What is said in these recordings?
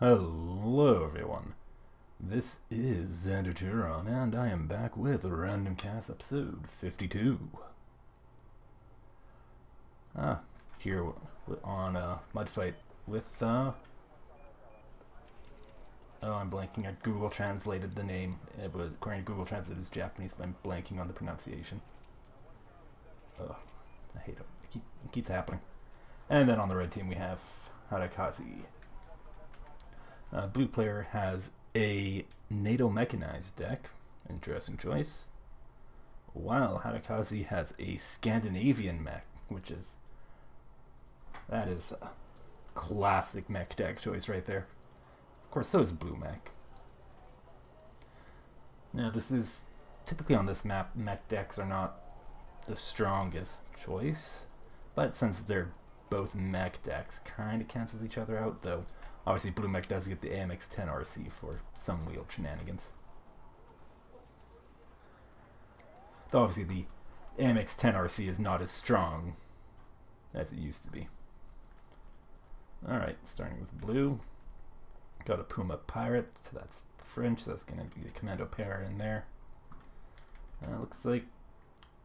Hello everyone, this is Xander Turon, and I am back with a Random Cast episode 52. Here on Mud Fight with, oh, I'm blanking. I Google translated the name. It was, according to Google Translate, it's Japanese, but I'm blanking on the pronunciation. I hate it. It keeps happening. And then on the red team we have Hadakazi. Blue player has a NATO mechanized deck, interesting choice, while Hadakazi has a Scandinavian mech, that is a classic mech deck choice right there. Of course, so is blue mech. Now this is, typically on this map, mech decks are not the strongest choice, but since they're both mech decks, kind of cancels each other out, though. Obviously, blue mech does get the AMX-10 RC for some wheel shenanigans. Though obviously the AMX-10 RC is not as strong as it used to be. Alright, starting with blue. Got a Puma Pirate, so that's the French, so that's going to be the Commando pair in there. Looks like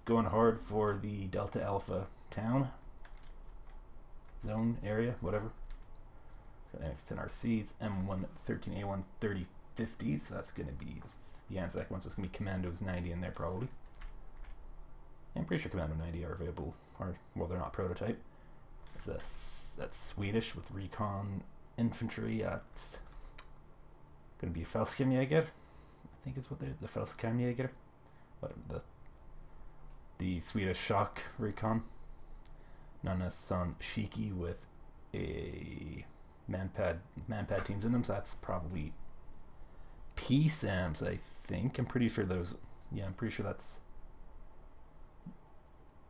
going hard for the Delta Alpha town. Zone area, whatever. Got MX-10 RCs, M113A1s 3050s, so that's going to be the Anzac one, so it's going to be Commandos 90 in there probably. I'm pretty sure Commando 90 are available, or, well, they're not prototype. That's Swedish with Recon Infantry at, going to be Fältskärmjäger, I think is what they're, the Fältskärmjäger, whatever, the Swedish Shock Recon. Nanasan Shiki with a manpad teams in them, so that's probably PSAMs, I think. I'm pretty sure those, yeah, I'm pretty sure that's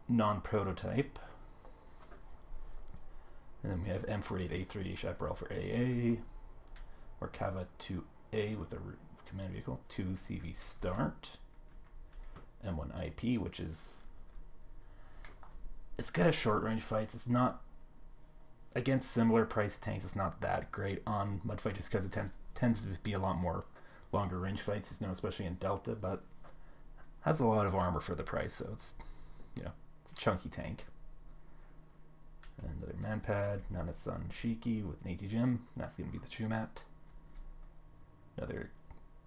non-prototype. And then we have M48A3 Chaparral for AA, or Kava 2A with a command vehicle, 2 CV start, M1 IP, which is, it's good at short range fights. It's not, against similar price tanks, it's not that great on Mudfight just because it tends to be a lot more longer range fights, especially in Delta, but has a lot of armor for the price, so it's, it's a chunky tank. Another manpad, Nanasan Shiki with an AT-Gem, that's going to be the Chumat. Another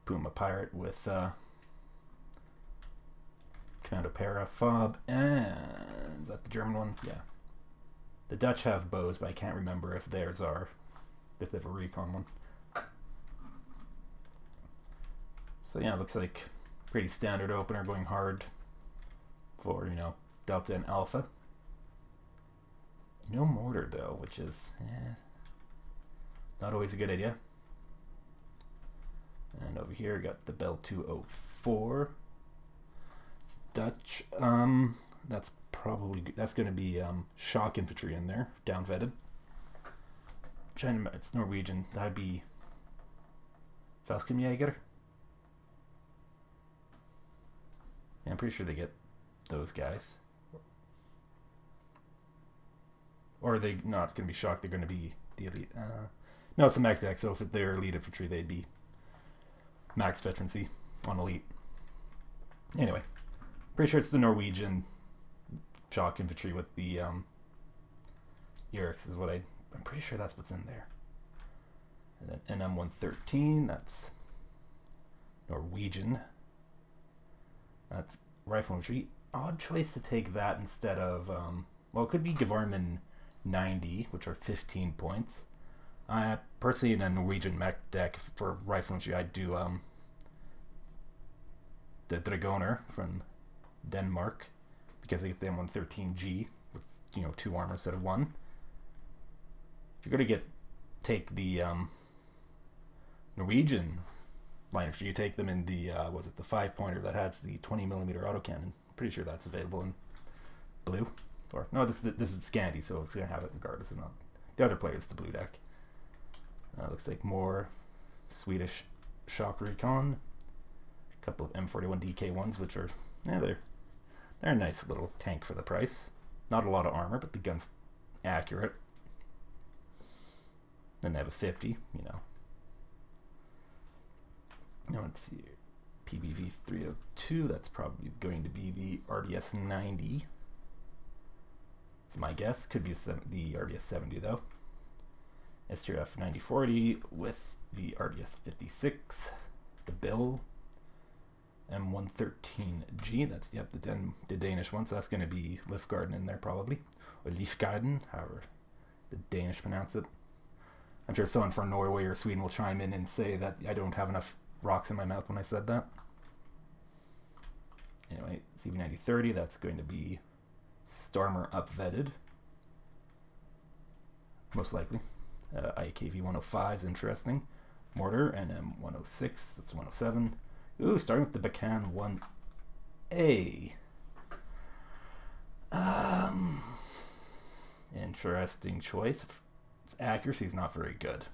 Puma Pirate with Commando Para Fob, and is that the German one? Yeah. The Dutch have bows, but I can't remember if theirs are, if they have a recon one. So yeah, it looks like pretty standard opener, going hard for, Delta and Alpha. No mortar though, which is not always a good idea. And over here we got the Bell 204. It's Dutch. That's going to be shock infantry in there, down vetted. It's Norwegian. That'd be Fältskärmjäger. Yeah, I'm pretty sure they get those guys. Or are they not going to be shocked? They're going to be the elite. No, it's a mech deck, so if they're elite infantry, they'd be max veterancy on elite. Anyway, pretty sure it's the Norwegian shock infantry with the Eriks is what I'm pretty sure that's what's in there. And then NM113, that's Norwegian. That's rifle infantry. Odd choice to take that instead of well, it could be Gevarman 90, which are 15 points. Personally, in a Norwegian mech deck for rifle infantry, I'd do the Dragoner from Denmark, because they get the M113G with 2 armor instead of 1. If you're gonna take the Norwegian line infantry, you take them in the was it the 5-pointer that has the 20mm autocannon. Pretty sure that's available in blue. Or no, this is Scandi, so it's gonna have it regardless. It's not the other player is the blue deck. Looks like more Swedish shock recon. A couple of M41 DK1s, which are they're a nice little tank for the price. Not a lot of armor, but the gun's accurate. Then they have a 50, Now let's see here. PBV 302, that's probably going to be the RDS 90. It's my guess. Could be the RDS 70 though. STRF 9040 with the RDS 56. The Bill M113G. That's the Danish one. So that's going to be Lifgarden in there probably, or Lifgarden, however the Danish pronounce it. I'm sure someone from Norway or Sweden will chime in and say that I don't have enough rocks in my mouth when I said that. Anyway, CV9030, that's going to be Stormer upvetted. Most likely. IKV 105 is interesting. Mortar, NM106, that's 107. Ooh, starting with the Bacan 1A. Interesting choice. Its accuracy is not very good.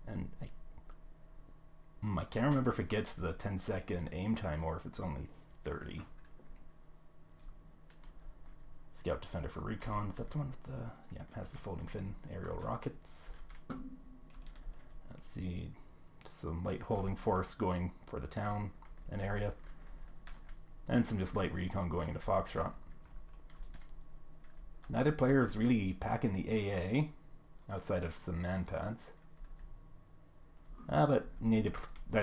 And I can't remember if it gets the 10-second aim time or if it's only 30. Scout Defender for Recon. Is that the one with the... Yeah, has the folding fin aerial rockets. Let's see. Just some light holding force going for the town and area. And some just light recon going into Foxtrot. Neither player is really packing the AA outside of some man pads. But neither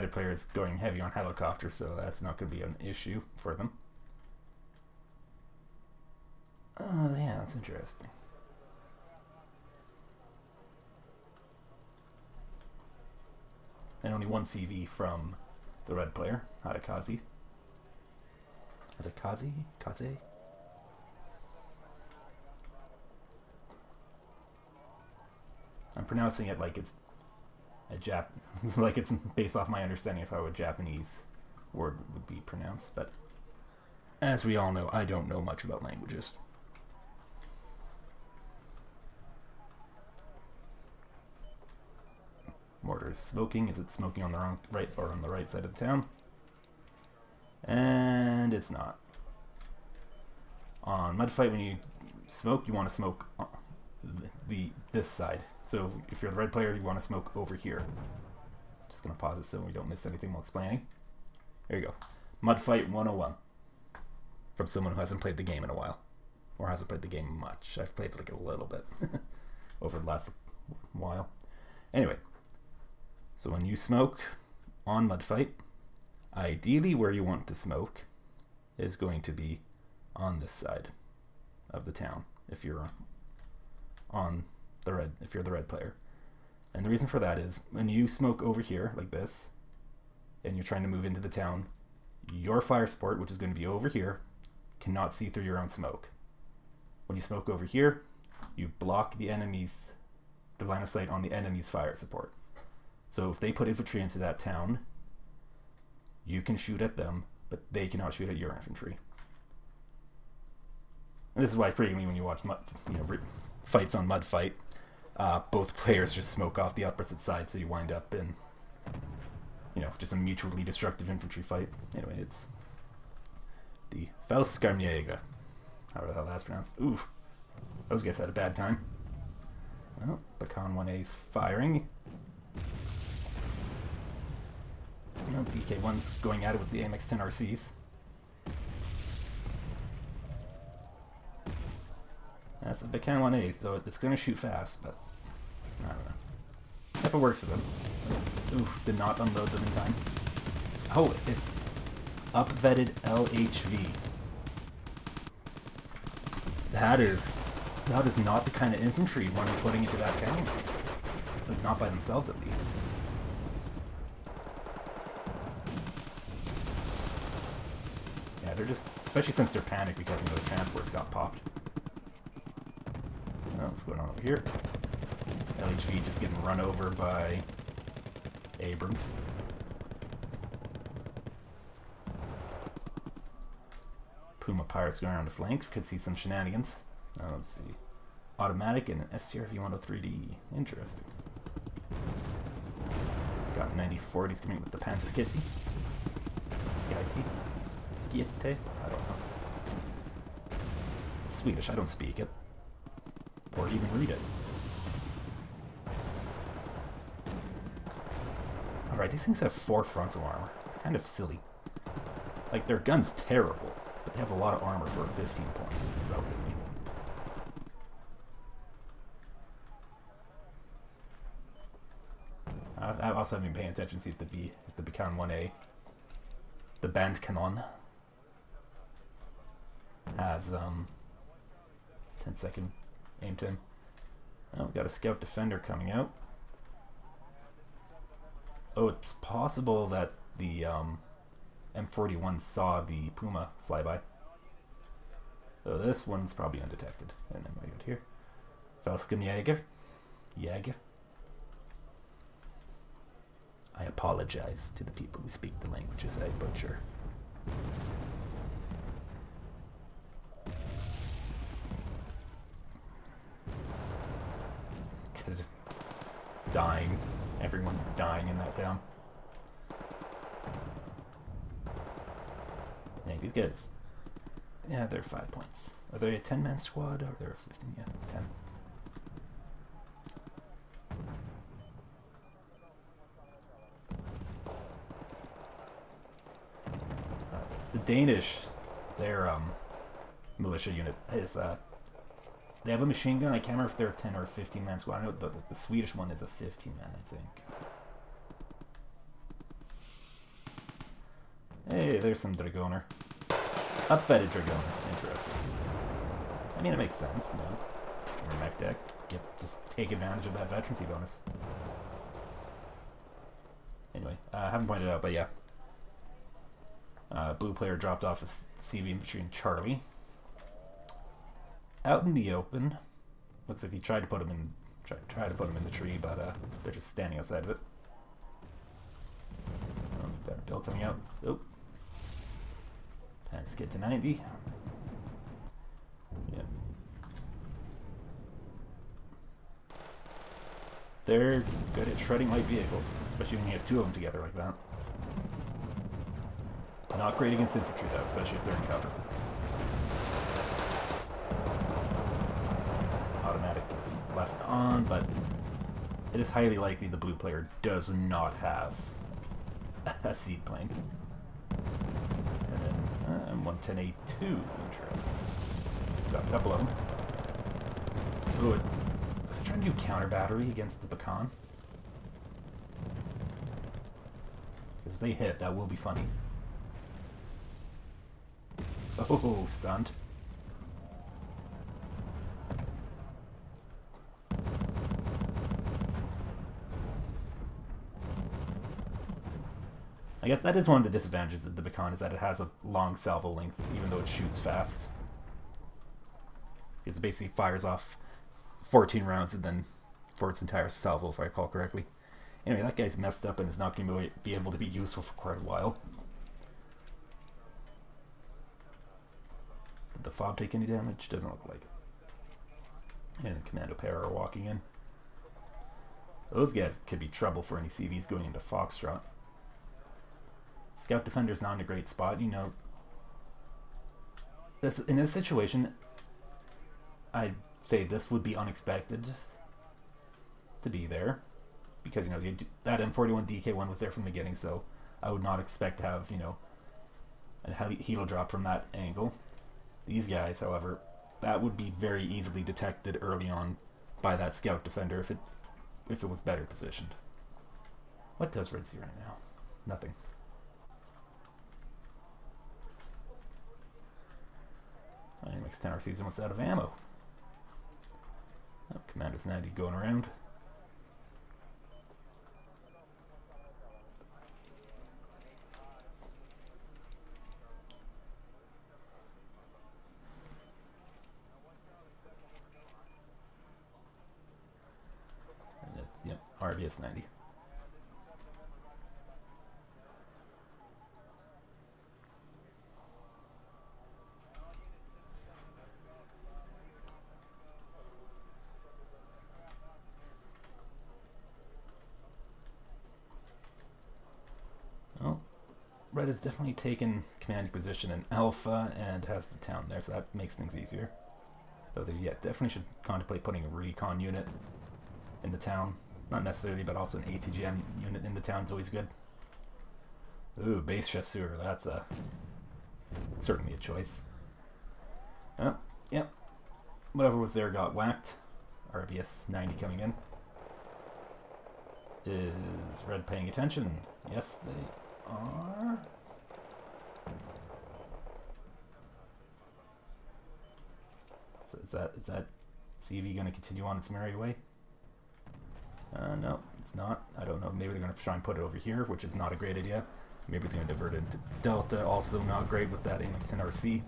player is going heavy on helicopter, so that's not going to be an issue for them. Yeah, that's interesting. And only one CV from the red player, Hadakazi. Kaze? I'm pronouncing it like it's a like it's based off my understanding of how a Japanese word would be pronounced, but as we all know, I don't know much about languages. Mortar is smoking. Is it smoking on the right or on the right side of the town? And it's not. On Mudfight, when you smoke, you want to smoke this side. So if you're the red player, you want to smoke over here. Just gonna pause it so we don't miss anything while explaining. There you go. Mudfight 101. From someone who hasn't played the game in a while. Or hasn't played the game much. I've played like a little bit over the last while. Anyway. So when you smoke on Mudfight, ideally where you want to smoke is going to be on this side of the town if you're on the red, if you're the red player. And the reason for that is when you smoke over here like this and you're trying to move into the town, your fire support, which is going to be over here, cannot see through your own smoke. When you smoke over here, you block the line of sight on the enemy's fire support. So if they put infantry into that town, you can shoot at them, but they cannot shoot at your infantry. And this is why frequently when you watch fights on Mudfight, both players just smoke off the opposite side, so you wind up in just a mutually destructive infantry fight. Anyway, it's the Felskarmjäger. How the hell that's pronounced? Ooh, those guys had a bad time. Well, Bacan 1A is firing. DK1's going at it with the AMX-10 RCs. That's a Bacan 1A, so it's going to shoot fast, but I don't know. If it works for them. Ooh, did not unload them in time. Oh, it's upvetted LHV. That is not the kind of infantry one putting into that town. Like, not by themselves, at least. Yeah, they're just, especially since they're panicked because the transports got popped. Oh, what's going on over here? LHV just getting run over by Abrams. Puma Pirates going around the flanks. We could see some shenanigans. Let's see. Automatic and an STRV 103D. Interesting. Got 9040s coming with the Panzerskitty. Skitty. Skiete? I don't know. It's Swedish, I don't speak it. Or even read it. Alright, these things have 4 frontal armor. It's kind of silly. Like, their gun's terrible, but they have a lot of armor for 15 points, relatively. I also haven't been paying attention to see if the Becan 1A, the Band Canon, has 10-second aim time. Oh, we got a Scout Defender coming out. Oh, it's possible that the M41 saw the Puma flyby. So this one's probably undetected. And then I got here. Falkenjäger. Jäger. I apologize to the people who speak the languages I butcher. Because it's just dying. Everyone's dying in that town. Yeah, these guys... Yeah, they're 5 points. Are they a 10-man squad or they're a 15? Yeah, 10. The Danish, their militia unit is they have a machine gun. I can't remember if they're a 10 or a 15-man squad. I know the Swedish one is a 15-man, I think. Hey, there's some Dragoner. Upfetted Dragoner. Interesting. I mean, it makes sense, you know. Your mech deck, just take advantage of that veterancy bonus. Anyway, I haven't pointed it out, but yeah. Blue player dropped off a CV infantry in Charlie. Out in the open. Looks like he tried to put him in the tree, but they're just standing outside of it. Oh, got a bill coming out. Oh. Let's get to 90. Yeah. They're good at shredding light vehicles, especially when you have 2 of them together like that. Not great against infantry though, especially if they're in cover. Automatic is left on, but it is highly likely the blue player does not have a seed plane. And then 110A2, interesting. Got a couple of them. Ooh, are they trying to do counter battery against the Becan? Because if they hit, that will be funny. Oh, stunned. I guess that is one of the disadvantages of the Becan, is that it has a long salvo length, even though it shoots fast. It basically fires off 14 rounds and then for its entire salvo, if I recall correctly. Anyway, that guy's messed up and is not going to be able to be useful for quite a while. Did the fob take any damage? Doesn't look like it. And the Commando pair are walking in. Those guys could be trouble for any CVs going into Foxtrot. Scout Defender's not in a great spot, you know. In this situation, I'd say this would be unexpected to be there. Because, you know, that M41 DK1 was there from the beginning, so I would not expect to have, you know, a helo drop from that angle. These guys, however, that would be very easily detected early on by that Scout Defender if it was better positioned. What does Red see right now? Nothing. MX-10 RC's almost out of ammo. Oh, Commander's 90 going around. Yep, RBS 90. Well, Red has definitely taken commanding position in Alpha and has the town there, so that makes things easier. Though they definitely should contemplate putting a recon unit in the town. Not necessarily, but also an ATGM unit in the town's always good. Ooh, base chasseur. That's certainly a choice. Oh, yep. Whatever was there got whacked. RBS 90 coming in. Is Red paying attention? Yes, they are. So is that CV going to continue on its merry way? No, it's not. I don't know. Maybe they're going to try and put it over here, which is not a great idea. Maybe they're going to divert it into Delta. Also not great with that AMX-10 RC,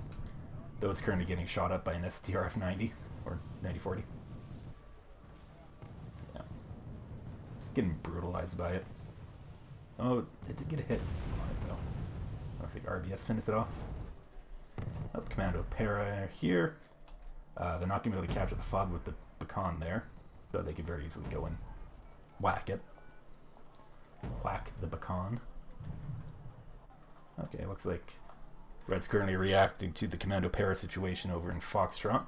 though it's currently getting shot up by an STRF 90 or 9040. Yeah, just getting brutalized by it. Oh, it did get a hit on it though. Looks like RBS finished it off. Oh, Commando Para here. They're not going to be able to capture the FOB with the beacon there, though they could very easily go and whack it. Whack the beacon. Okay, looks like Red's currently reacting to the Commando Para situation over in Foxtrot.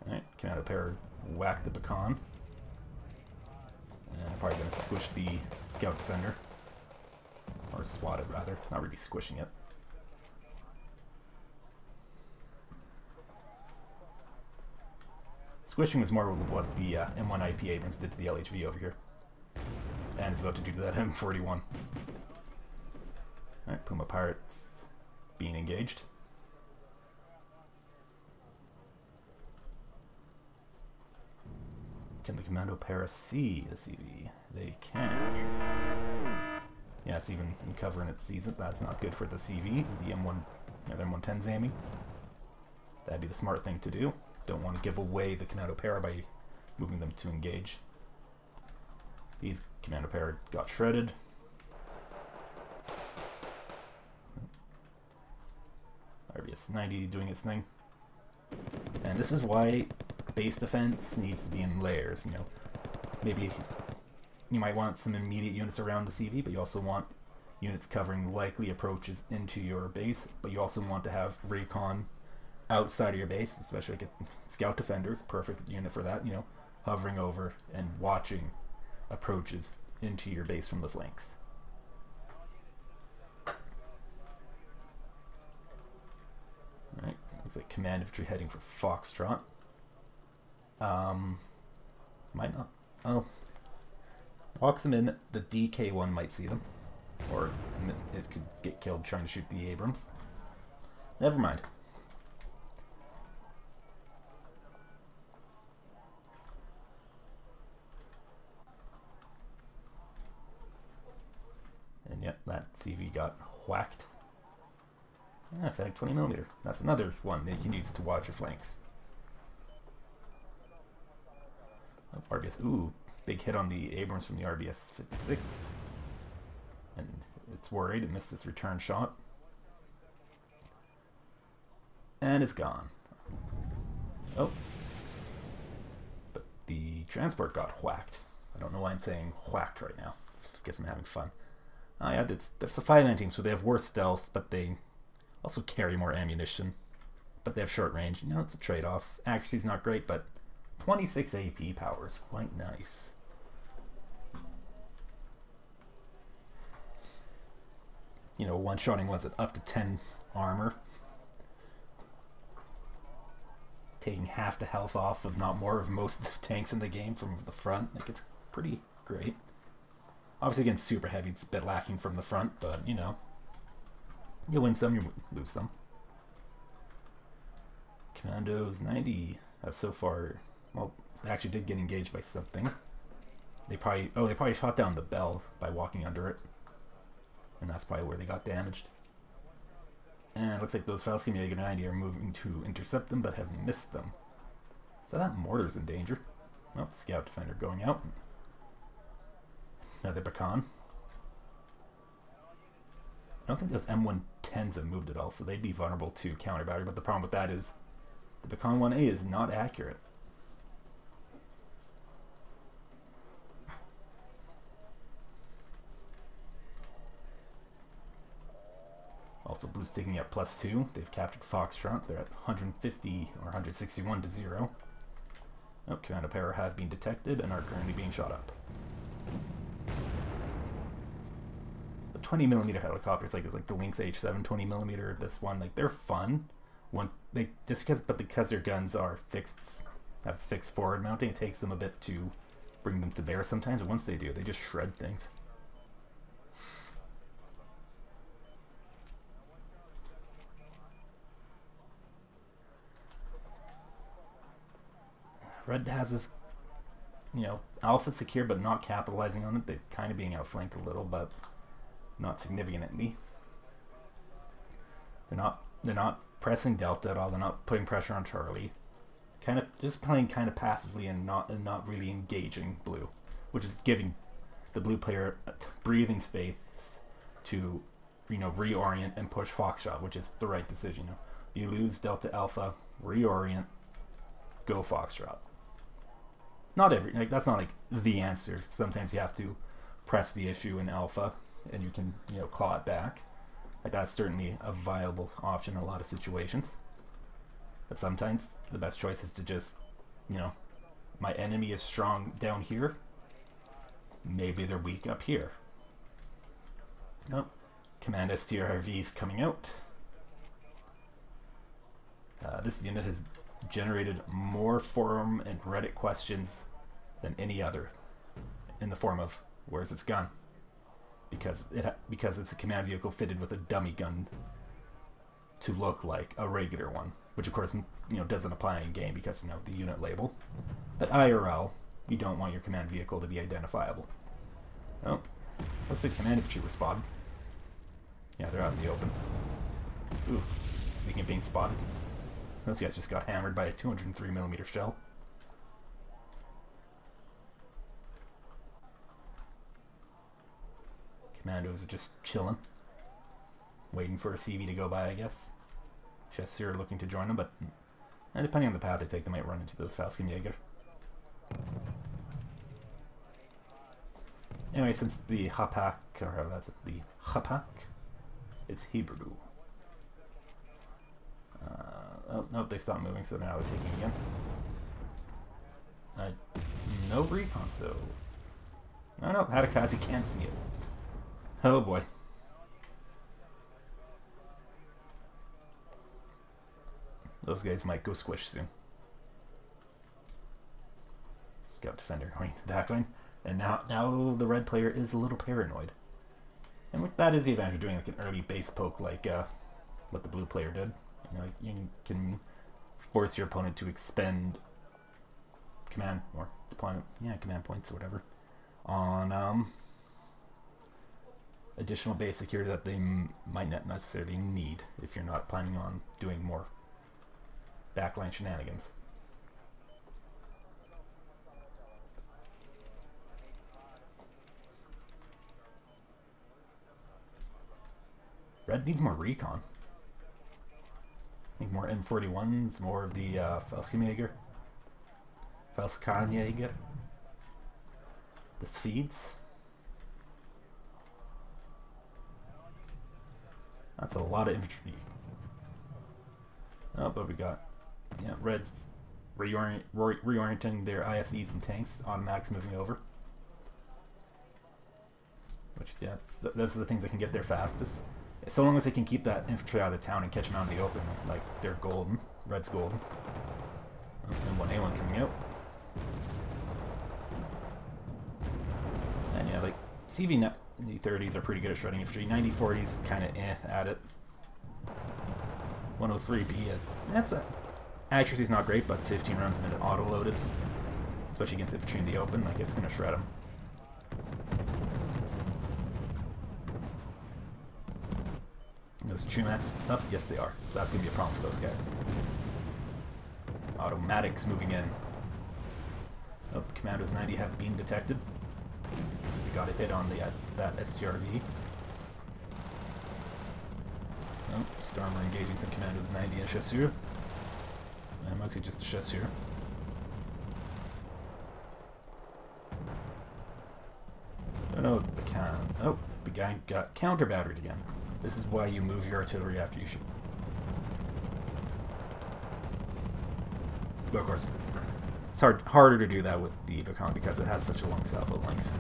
Alright, Commando Para whack the beacon. And I'm probably going to squish the Scout Defender. Or swat it, rather. Not really squishing it. Squishing was more what the M1 IP Abrams did to the LHV over here. And is about to do to that M41. Alright, Puma Pirates being engaged. Can the Commando Para see the CV? They can. Yes, even in cover and it sees it. That's not good for the CVs. The M110's aiming. That'd be the smart thing to do. Don't want to give away the Commando Para by moving them to engage. These Commando Para got shredded. RBS 90 doing its thing. And this is why base defense needs to be in layers, you know. Maybe you might want some immediate units around the CV, but you also want units covering likely approaches into your base, but you also want to have recon outside of your base, especially like Scout Defenders, perfect unit for that, you know, hovering over and watching approaches into your base from the flanks. Alright, looks like Command Infantry heading for Foxtrot. Might not. Oh. Walks them in, the DK1 might see them. Or it could get killed trying to shoot the Abrams. Never mind. And yep, that CV got whacked. Yeah, Fennec 20mm. That's another one that you can use to watch your flanks. Oh, RBS, ooh, big hit on the Abrams from the RBS 56. And it's worried, it missed its return shot. And it's gone. Oh. But the transport got whacked. I don't know why I'm saying whacked right now. I guess I'm having fun. Oh yeah, that's a 519, so they have worse stealth, but they also carry more ammunition. But they have short range. You know, it's a trade-off. Accuracy's not great, but 26 AP power is quite nice. You know, one-shotting was it up to 10 armor. Taking half the health off of not more of most tanks in the game from the front. Like, it's pretty great. Obviously against super heavy, it's a bit lacking from the front, but, you know, you win some, you lose some. Commandos 90 have so far, well, they actually did get engaged by something. They probably shot down the bell by walking under it. And that's probably where they got damaged. And it looks like those Falcon 90 are moving to intercept them, but have missed them. So that mortar's in danger. Well, Scout Defender going out. Another beacon. I don't think those M110s have moved at all, so they'd be vulnerable to counter battery, but the problem with that is the beacon 1A is not accurate. Also, blue's taking up +2. They've captured Foxtrot. They're at 150 or 161 to 0. Oh, commando power have been detected and are currently being shot up. The 20mm helicopters, like the Lynx H7 20mm, this one, like they're fun. Because their guns are fixed, have fixed forward mounting, it takes them a bit to bring them to bear sometimes. But once they do, they just shred things. Red has this, alpha secure, but not capitalizing on it. They're kind of being outflanked a little, but not significantly. They're not pressing Delta at all. They're not putting pressure on Charlie. Kind of just playing kind of passively and not really engaging blue, which is giving the blue player breathing space to reorient and push Foxtrot, which is the right decision. You lose Delta Alpha, reorient, go Foxtrot. Not that's not like the answer. Sometimes you have to press the issue in Alpha and you can claw it back. Like that's certainly a viable option in a lot of situations. But sometimes the best choice is to just, my enemy is strong down here. Maybe they're weak up here. Nope. Command STRVs coming out. This unit has generated more forum and Reddit questions than any other, in the form of where's its gun, because it's a command vehicle fitted with a dummy gun to look like a regular one, which of course doesn't apply in game because the unit label. But IRL, you don't want your command vehicle to be identifiable. Oh, looks like command infantry were spotted. Yeah, they're out in the open. Ooh, speaking of being spotted, those guys just got hammered by a 203mm shell. Commandos are just chilling, waiting for a CV to go by, I guess. Chasseur looking to join them, but depending on the path they take, they might run into those Falkenjäger. Anyway, since the Hapak, or that's the Hapak, it's Hebrew. Oh, nope, they stopped moving, so now they're taking again. No recon, so... No, Hadakazi can't see it. Oh boy. Those guys might go squish soon. Scout defender going to the backline. And now the red player is a little paranoid. And that is the advantage of doing like an early base poke like what the blue player did. You can force your opponent to expend command or deployment, command points or whatever, on additional base security that they might not necessarily need if you're not planning on doing more backline shenanigans. Red needs more recon. I think more M41s, more of the Falkenjäger. Falkenjäger. The Swedes. That's a lot of infantry. Oh, but we got, Reds reorienting their IFVs and tanks, automatics moving over. Which, those are the things that can get there fastest. So long as they can keep that infantry out of the town and catch them out in the open, like they're golden. Red's golden. And 1A1 coming out. And like CV the 30s are pretty good at shredding infantry. 90-40s kind of at it. 103B accuracy's not great, but 15 rounds a minute auto loaded, especially against infantry in the open, like it's gonna shred them. Those Chumats up? Yes, they are. So that's gonna be a problem for those guys. Automatics moving in. Oh, Commandos 90 have been detected. So we got a hit on that STRV. Oh, Stormer engaging some Commandos 90 and Chasseur. Mostly just a Chasseur. Oh no, the guy got counter battered again. This is why you move your artillery after you shoot. But of course, it's harder to do that with the Beacon because it has such a long salvo length.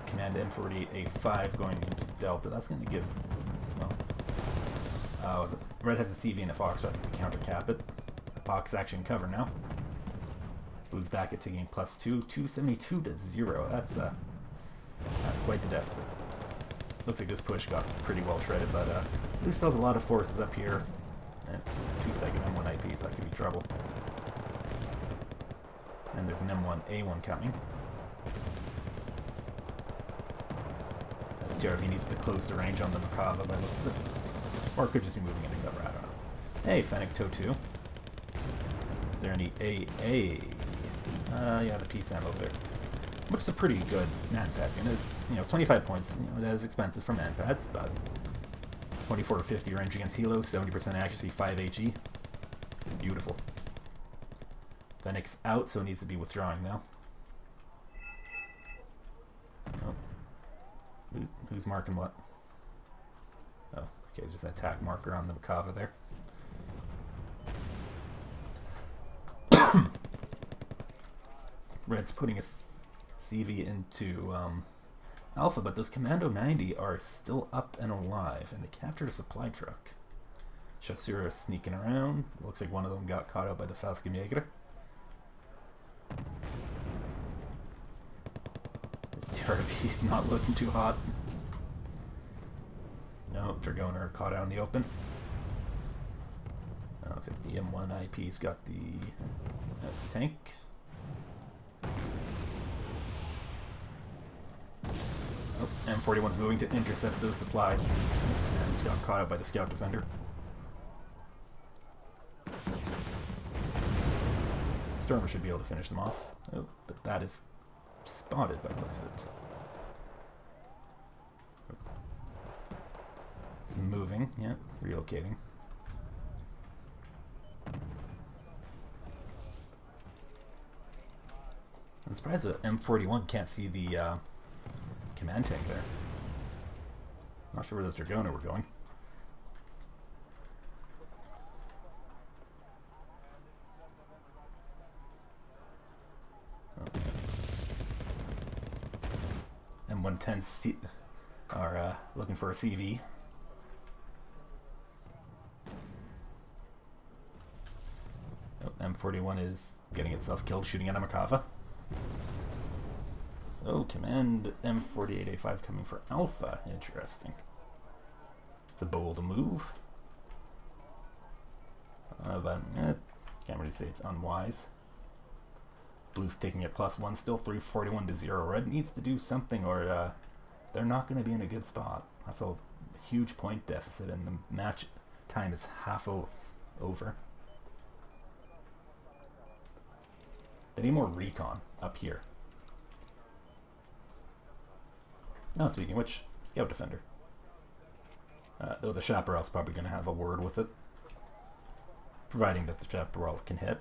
Command M48A5 going into Delta. That's going to give, well, Red has a CV and a Fox, so I think to counter cap it. Fox action cover now. Blue's back at taking +2, 272 to 0. That's quite the deficit. Looks like this push got pretty well shredded, but Blue still has a lot of forces up here. And 2-second M1 IPs, that could be trouble. And there's an M1A1 coming. STRV needs to close the range on the Makava by looks of it. Or it could just be moving into cover, I don't know. Hey, Fennec Toe 2. Is there any AA? Yeah, the P-SAM over there. Which is a pretty good manpad. And it's, 25 points. That is expensive for manpads, but 24 to 50 range against Hilo, 70% accuracy, 5 HE. Beautiful. Fennec's out, so it needs to be withdrawing now. Oh. Who's marking what? Oh, okay, just an attack marker on the Makava there. Red's putting a CV into Alpha, but those Commando 90 are still up and alive, and they captured a supply truck. Chasseur is sneaking around. Looks like one of them got caught out by the Falcon Mediocre. This TRV's not looking too hot. No, Dragoner caught out in the open. Looks like the M1 IP's got the S-Tank. Oh, M41's moving to intercept those supplies. And he's got caught out by the Scout Defender. Stormer should be able to finish them off. Oh, but that is spotted by the looks of it. It's moving, yeah, relocating. I'm surprised that M41 can't see the command tank there. Not sure where those Dragoner were going. Okay. M110 are looking for a CV. Oh, M41 is getting itself killed shooting at a Makava. Oh, Command M48A5 coming for Alpha. Interesting. It's a bold move. But can't really say it's unwise. Blue's taking it +1 still, 341 to 0. Red needs to do something or they're not going to be in a good spot. That's a huge point deficit and the match time is half over. They need more recon up here. Oh, speaking of which, Scout Defender. Though the Chaparral's probably going to have a word with it. Providing that the Chaparral can hit.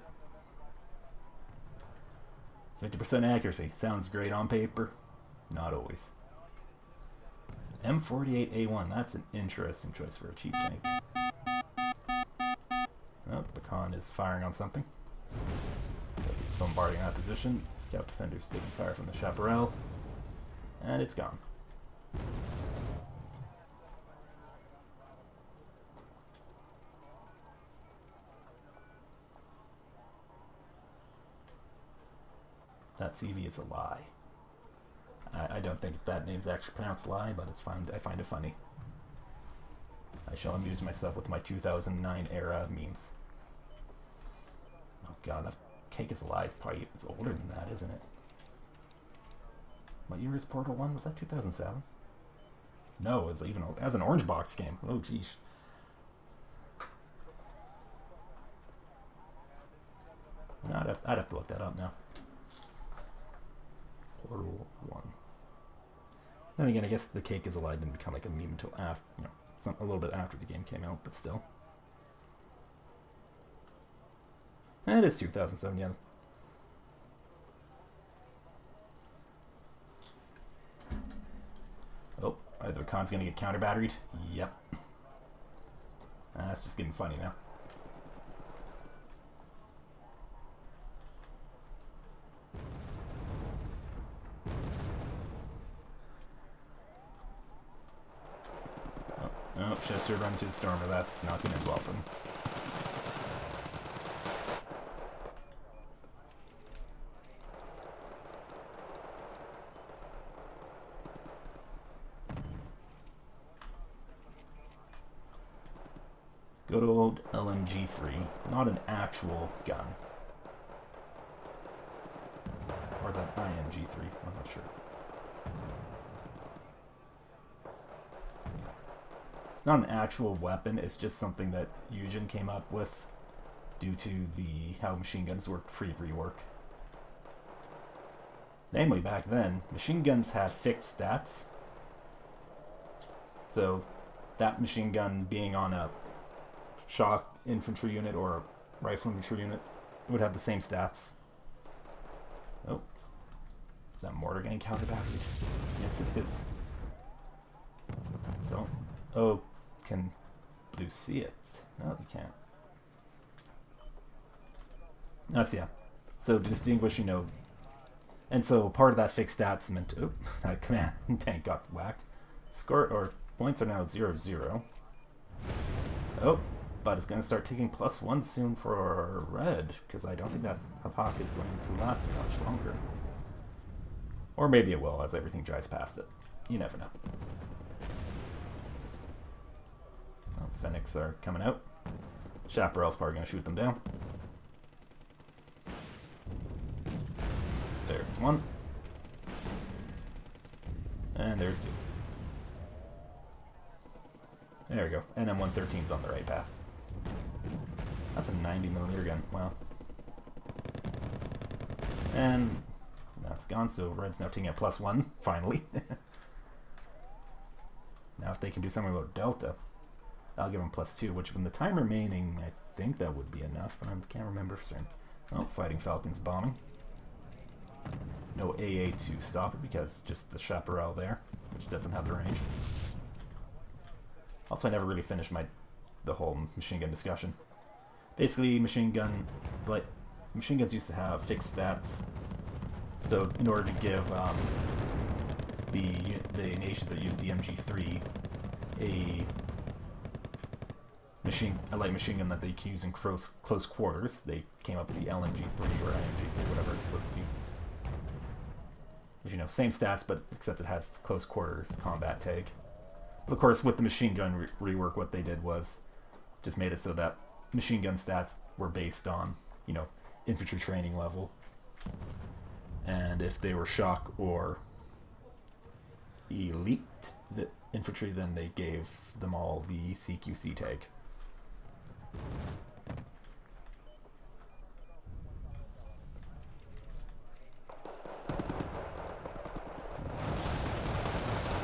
50% accuracy. Sounds great on paper. Not always. M48A1. That's an interesting choice for a cheap tank. Oh, the Khan is firing on something. He's bombarding that position. Scout Defender's taking fire from the Chaparral. And it's gone. That CV is a lie. I don't think that name's actually pronounced lie, but it's fine. I find it funny. I shall amuse myself with my 2009 era memes. Oh god, that Cake is a Lie is probably it's older than that, isn't it? What year is Portal 1? Was that 2007? No, it was even as an Orange Box game. Oh geez. No, I'd have to look that up now. Portal 1. Then again, I guess the Cake is a Lie didn't become like a meme until after, a little bit after the game came out, but still. It is 2007, yeah. Con's gonna get counter batteried. Yep. That's just getting funny now. Oh, Chester run to the Stormer. That's not going to end well for him. Good old LMG3. Not an actual gun. Or is that IMG3? I'm not sure. It's not an actual weapon, it's just something that Eugen came up with due to how machine guns worked pre-rework. Namely, back then, machine guns had fixed stats. So, that machine gun being on a shock infantry unit or a rifle infantry unit would have the same stats. Oh. Is that mortar getting counter-battered? Yes, it is. Don't. Oh, can Blue see it? No, you can't. That's, yeah. So to distinguish, you know, and so part of that fixed stats meant, oh, that command tank got whacked. Score, or points are now 0-0. Oh, but it's going to start taking +1 soon for red, because I don't think that Hapak is going to last much longer. Or maybe it will, as everything drives past it. You never know. Well, Fenix are coming out. Chaparral's probably going to shoot them down. There's one. And there's two. There we go. And M113's on the right path. That's a 90mm gun. Wow. And that's gone, so red's now taking a +1, finally. Now if they can do something about Delta, I'll give them +2, which when the time remaining, I think that would be enough, but I can't remember for certain. Oh, Fighting Falcon's bombing. No AA to stop it because just the Chaparral there, which doesn't have the range. Also, I never really finished the whole machine gun discussion. Basically, machine guns used to have fixed stats. So, in order to give the nations that use the MG3 a light machine gun that they can use in close quarters, they came up with the LMG3 or IMG3, whatever it's supposed to be. Which, you know, same stats, but except it has close quarters combat tag. But of course, with the machine gun rework, what they did was just made it so that machine gun stats were based on, you know, infantry training level. And if they were shock or elite the infantry, then they gave them all the CQC tag.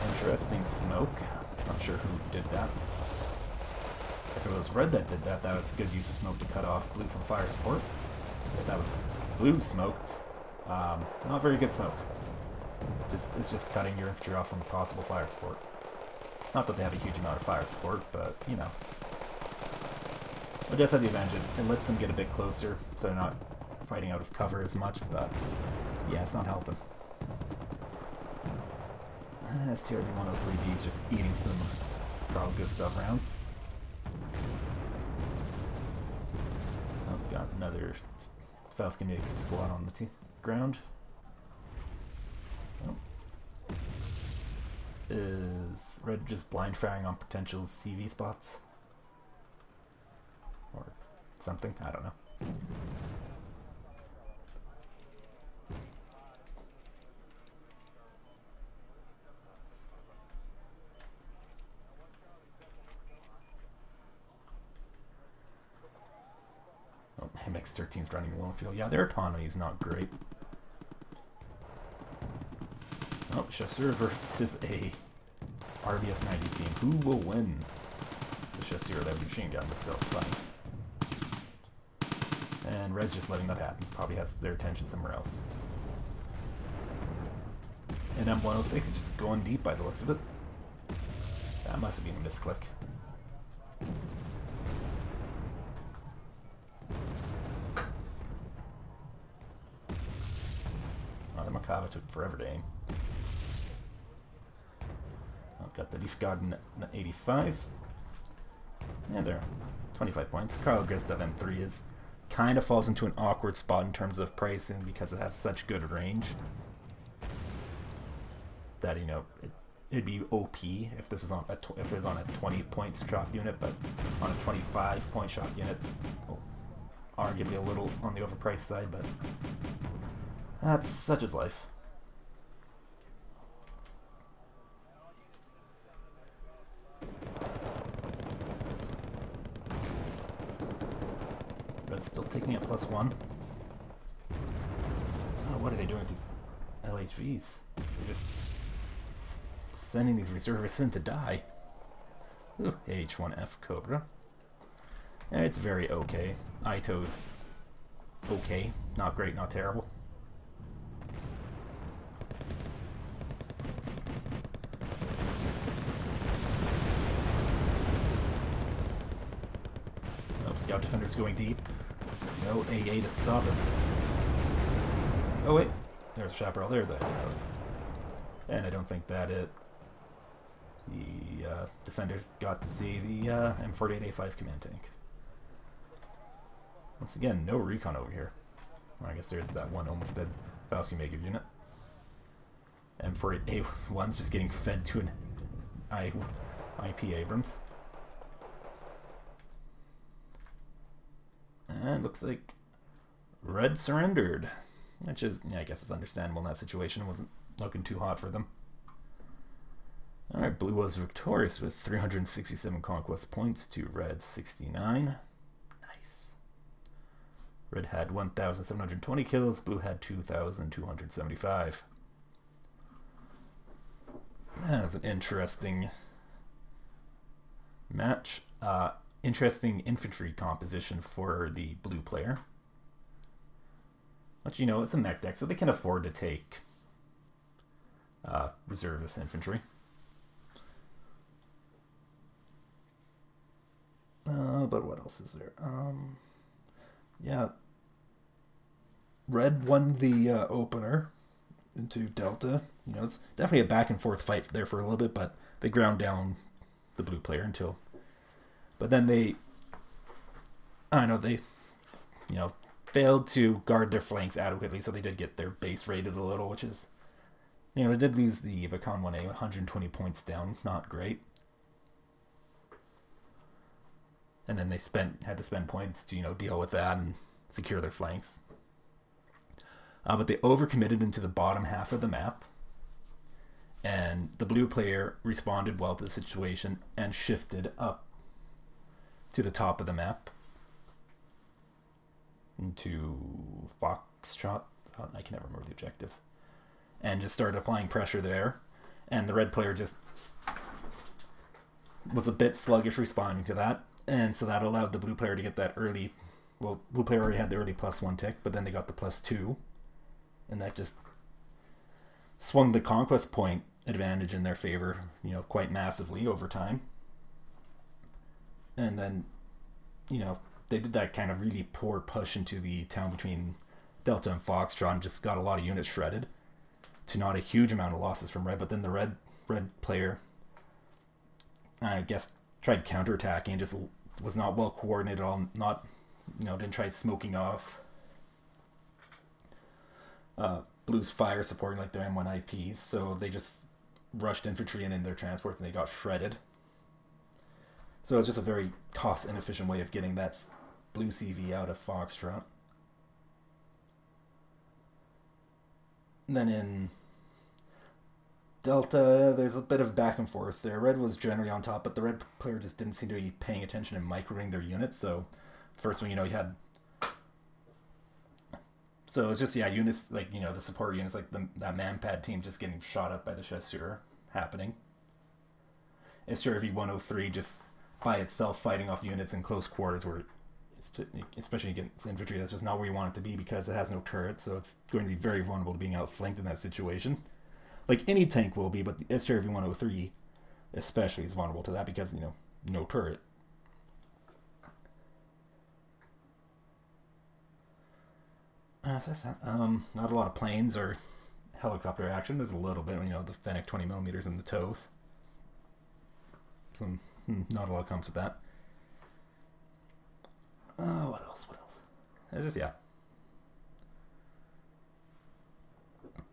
Interesting smoke. Not sure who did that. If it was red that did that, that was a good use of smoke to cut off blue from fire support. If that was blue's smoke, not very good smoke. It's just cutting your infantry off from possible fire support. Not that they have a huge amount of fire support, but, you know. It does have the advantage. It lets them get a bit closer, so they're not fighting out of cover as much, but yeah, it's not helping. STRV-103B is just eating some probably good stuff rounds. Oh, got another Falcon naked squad on the ground. Oh. Is red just blind firing on potential CV spots? Or something? I don't know. Oh, MX-13's running low field. Yeah, their autonomy is not great. Oh, Chasseur versus a RBS-90 team. Who will win? It's a Chasseur without a machine gun, but still, it's funny. And Red's just letting that happen. Probably has their attention somewhere else. And M106 is just going deep by the looks of it. That must have been a misclick. Oh, the Macabre took forever to aim. I've got the Leaf Garden at 85. Yeah, there. 25 points. Carl Gustav M3 is kind of falls into an awkward spot in terms of pricing because it has such good range that, you know, it'd be OP if this was on a if it was on a 20-point shock unit, but on a 25-point shock unit, it's arguably a little on the overpriced side, but that's such is life. Red's still taking it +1. Oh, what are they doing with these LHVs? They're just sending these reservists in to die. Ooh, H1F Cobra. And it's very okay. Ito's okay. Not great, not terrible. Oh, Scout Defender's going deep. No AA to stop him. Oh wait, there's a Chaparral there that he knows. And I don't think that the Defender got to see the M48A5 command tank. Once again, no recon over here. Well, I guess there's that one almost dead Fauski Maker unit. M48A1's just getting fed to an IP Abrams. And looks like Red surrendered. Which is, yeah, I guess it's understandable in that situation. It wasn't looking too hot for them. Alright, Blue was victorious with 367 conquest points to Red 69. Nice. Red had 1,720 kills, Blue had 2,275. That's an interesting match. Interesting infantry composition for the Blue player. But you know, it's a mech deck, so they can afford to take reservist infantry. But what else is there? Yeah. Red won the opener into Delta. You know, it's definitely a back and forth fight there for a little bit, but they ground down the Blue player until... But then they... I don't know, they... You know... failed to guard their flanks adequately, so they did get their base rated a little, which is, you know, they did lose the Bacon 1A 120 points down, not great. And then they had to spend points to, you know, deal with that and secure their flanks. But they overcommitted into the bottom half of the map, and the Blue player responded well to the situation and shifted up to the top of the map. Into Foxtrot, I can never remember the objectives, and just started applying pressure there, and the Red player just was a bit sluggish responding to that, and so that allowed the Blue player to get that early, well, Blue player already had the early +1 tick, but then they got the +2, and that just swung the conquest point advantage in their favor, you know, quite massively over time. And then, you know, they did that kind of really poor push into the town between Delta and Foxtrot and just got a lot of units shredded to not a huge amount of losses from Red, but then the red player, I guess, tried counterattacking and just was not well coordinated at all, not, you know, didn't try smoking off Blue's fire supporting like their M1 IPs, so they just rushed infantry in their transports and they got shredded. So it was just a very cost inefficient way of getting that Blue CV out of Foxtrot. And then in Delta, there's a bit of back and forth there. Red was generally on top, but the Red player just didn't seem to be paying attention and microing their units. So first one, you know, you had... So it's just, yeah, units, like, you know, the support units, like that Manpad team just getting shot up by the Chasseur happening. SRV 103 just by itself fighting off units in close quarters where, especially against infantry, that's just not where you want it to be because it has no turret, so it's going to be very vulnerable to being outflanked in that situation. Like any tank will be, but the SRV 103 especially is vulnerable to that because, you know, no turret. Not a lot of planes or helicopter action. There's a little bit, you know, the Fennec 20mm in the Toth. Some, not a lot comes with that. What else? It's just, yeah.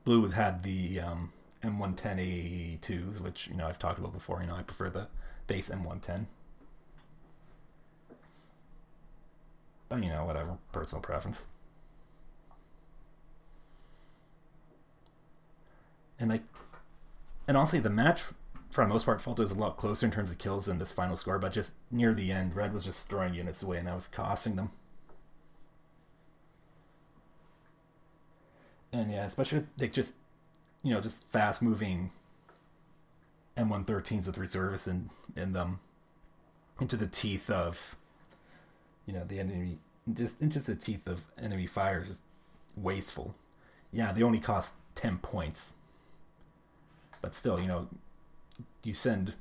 Blue has had the M110A2s, which, you know, I've talked about before. You know, I prefer the base M110. But, you know, whatever. Personal preference. And honestly, the match, for the most part, felt it was a lot closer in terms of kills than this final score, but just near the end, Red was just throwing units away, and that was costing them. And yeah, especially like just, you know, just fast moving M113s with reservists in them into the teeth of, you know, the enemy, just into the teeth of enemy fire is just wasteful. Yeah, they only cost 10 points. But still, you know, you send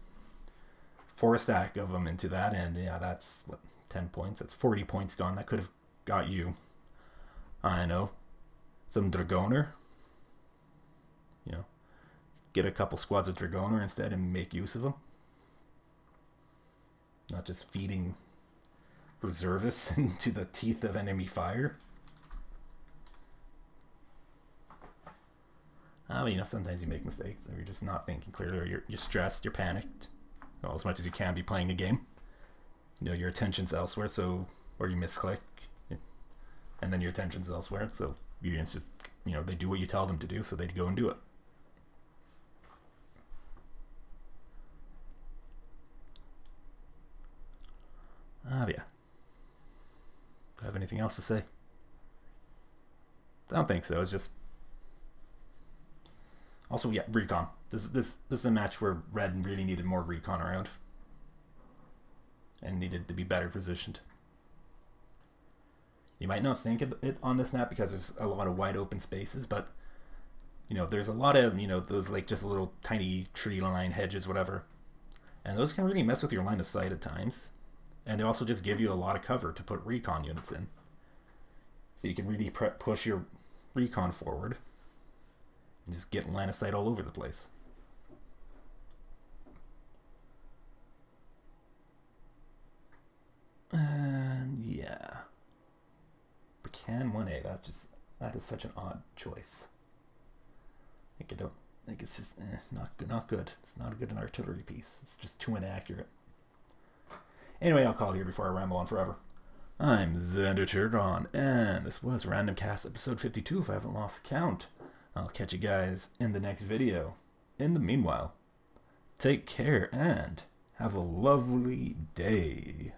4 stack of them into that, and yeah, that's what, 10 points. That's 40 points gone. That could have got you, I know, some Dragoner. You know, get a couple squads of Dragoner instead and make use of them. Not just feeding reservists into the teeth of enemy fire. But, you know, sometimes you make mistakes, or you're just not thinking clearly, or you're stressed, you're panicked. Well, as much as you can be playing a game. You know, your attention's elsewhere, so, or you misclick, and then your attention's elsewhere, so it's just, you know, they do what you tell them to do, so they go and do it. But yeah. Do I have anything else to say? I don't think so. It's just... Also, yeah, recon. This is a match where Red really needed more recon around. And needed to be better positioned. You might not think of it on this map because there's a lot of wide open spaces, but, you know, there's a lot of, you know, those like just little tiny tree line hedges, whatever. And those can really mess with your line of sight at times. And they also just give you a lot of cover to put recon units in. So you can really push your recon forward. And just get line of sight all over the place. And yeah. Can 1A, that is such an odd choice. It's just not good. It's not a good artillery piece. It's just too inaccurate. Anyway, I'll call it here before I ramble on forever. I'm Xanderturgon, and this was Random Cast episode 52 if I haven't lost count. I'll catch you guys in the next video. In the meanwhile, take care and have a lovely day.